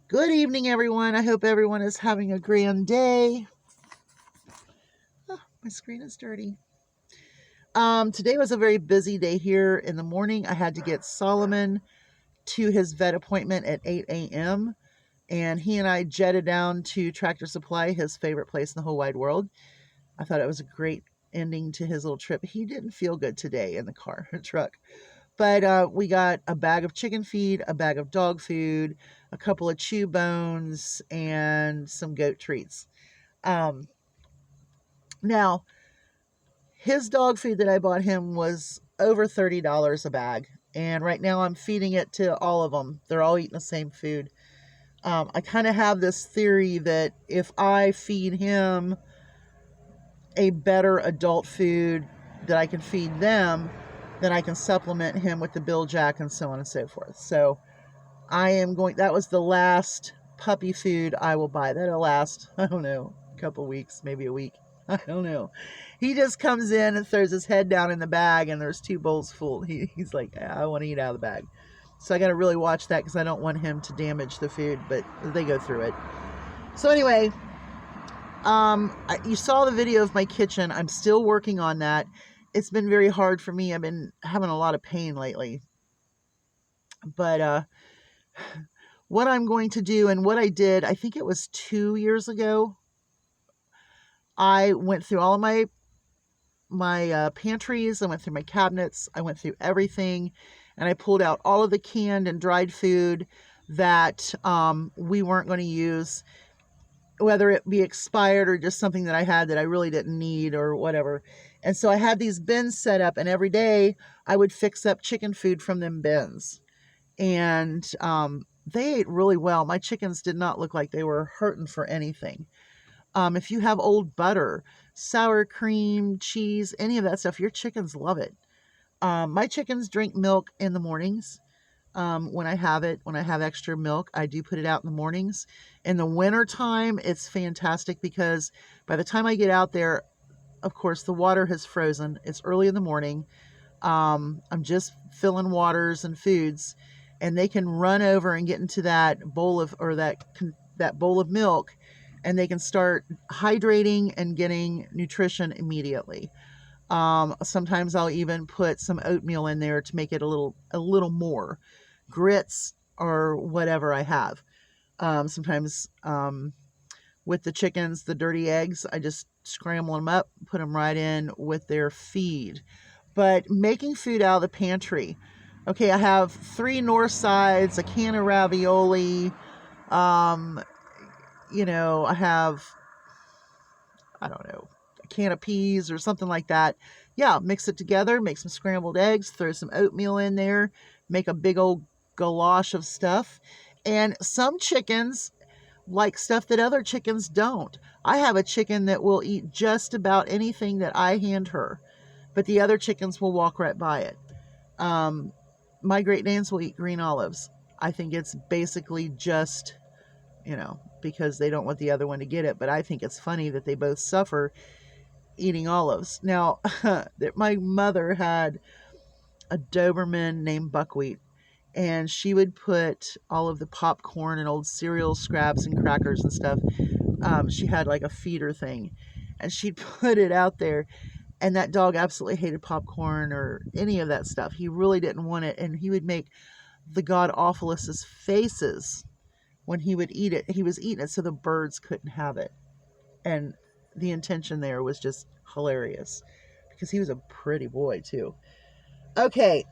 Good evening, everyone. I hope everyone is having a grand day. Oh, my screen is dirty. Today was a very busy day here. In the morning, I had to get Solomon to his vet appointment at 8 a.m. And he and I jetted down to Tractor Supply, his favorite place in the whole wide world. I thought it was a great ending to his little trip. He didn't feel good today in the car, truck. But we got a bag of chicken feed, a bag of dog food, a couple of chew bones, and some goat treats. Um, Now, his dog food that I bought him was over $30 a bag. And right now I'm feeding it to all of them. They're all eating the same food. I kind of have this theory that if I feed him a better adult food that I can feed them, then I can supplement him with the Bill Jack and so on and so forth. So that was the last puppy food I will buy. That'll last, I don't know, a couple weeks, maybe a week. I don't know. He just comes in and throws his head down in the bag, and there's 2 bowls full. He's like, I want to eat out of the bag. So I got to really watch that because I don't want him to damage the food, but they go through it. So anyway, you saw the video of my kitchen. I'm still working on that. It's been very hard for me. I've been having a lot of pain lately. But what I'm going to do and what I did, I think it was 2 years ago, I went through all of my pantries. I went through my cabinets. I went through everything, and I pulled out all of the canned and dried food that we weren't going to use, whether it be expired or just something that I had that I really didn't need or whatever. And so I had these bins set up, and every day I would fix up chicken food from them bins. And they ate really well. My chickens did not look like they were hurting for anything. If you have old butter, sour cream, cheese, any of that stuff, your chickens love it. My chickens drink milk in the mornings. When I have it, when I have extra milk, I do put it out in the mornings. In the winter time, it's fantastic because by the time I get out there, of course, the water has frozen. It's early in the morning. I'm just filling waters and foods, and they can run over and get into that bowl of that bowl of milk, and they can start hydrating and getting nutrition immediately. Sometimes I'll even put some oatmeal in there to make it a little more grits or whatever I have. Sometimes with the chickens, the dirty eggs, I just scramble them up, put them right in with their feed. But making food out of the pantry. Okay, I have 3 north sides, a can of ravioli. Um, I have, I don't know, a can of peas or something like that. Yeah, mix it together, make some scrambled eggs, throw some oatmeal in there, make a big old goulash of stuff. And some chickens like stuff that other chickens don't. I have a chicken that will eat just about anything that I hand her, but the other chickens will walk right by it. Um, my Great Danes will eat green olives. I think it's basically just, because they don't want the other one to get it, but I think it's funny that they both suffer eating olives. Now, my mother had a Doberman named Buckwheat, and she would put all of the popcorn and old cereal scraps and crackers and stuff. She had like a feeder thing, and she'd put it out there. And that dog absolutely hated popcorn or any of that stuff. He really didn't want it, and he would make the god awfulest faces when he would eat it. He was eating it so the birds couldn't have it, and the intention there was just hilarious because he was a pretty boy too. Okay,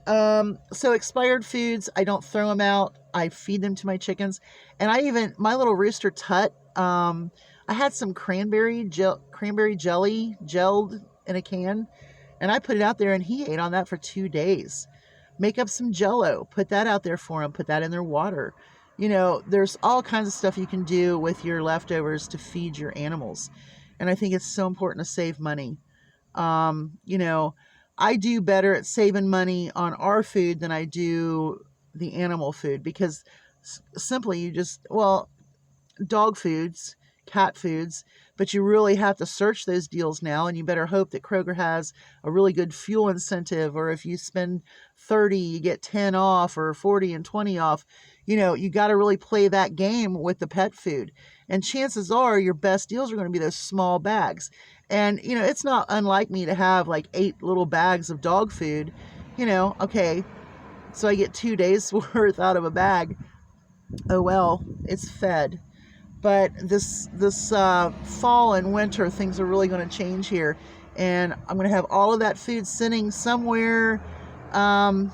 so expired foods, I don't throw them out. I feed them to my chickens. And my little rooster Tut, I had some cranberry jelly gelled in a can, and I put it out there, and he ate on that for 2 days. Make up some Jello, put that out there for him, put that in their water. There's all kinds of stuff you can do with your leftovers to feed your animals. And I think it's so important to save money. Um, you know, I do better at saving money on our food than I do the animal food because simply dog foods cat foods, but you really have to search those deals now, and you better hope that Kroger has a really good fuel incentive, or if you spend 30, you get 10 off, or 40 and 20 off. You got to really play that game with the pet food. And chances are your best deals are going to be those small bags. And, it's not unlike me to have like 8 little bags of dog food. Okay, so I get 2 days worth out of a bag. Oh well, it's fed. But this fall and winter, things are really going to change here, and I'm going to have all of that food sitting somewhere, and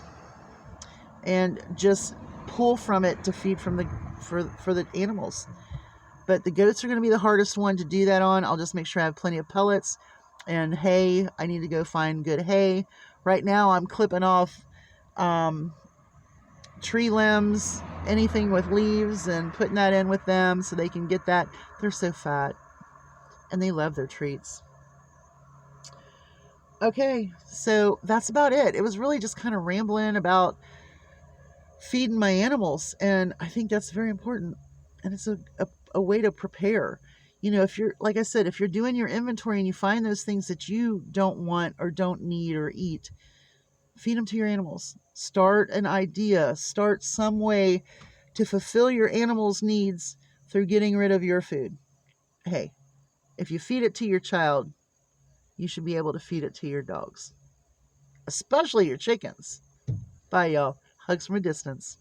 just pull from it to feed from for the animals. But the goats are going to be the hardest one to do that on. I'll just make sure I have plenty of pellets and hay. I need to go find good hay. Right now, I'm clipping off tree limbs, anything with leaves, and putting that in with them so they can get that. They're so fat and they love their treats. Okay, so that's about it. It was really just kind of rambling about feeding my animals, and I think that's very important, and it's a way to prepare. If you're, like I said, if you're doing your inventory and you find those things that you don't want or don't need or eat, feed them to your animals. Start an idea. Start some way to fulfill your animal's needs through getting rid of your food. Hey, if you feed it to your child, you should be able to feed it to your dogs, especially your chickens. Bye, y'all. Hugs from a distance.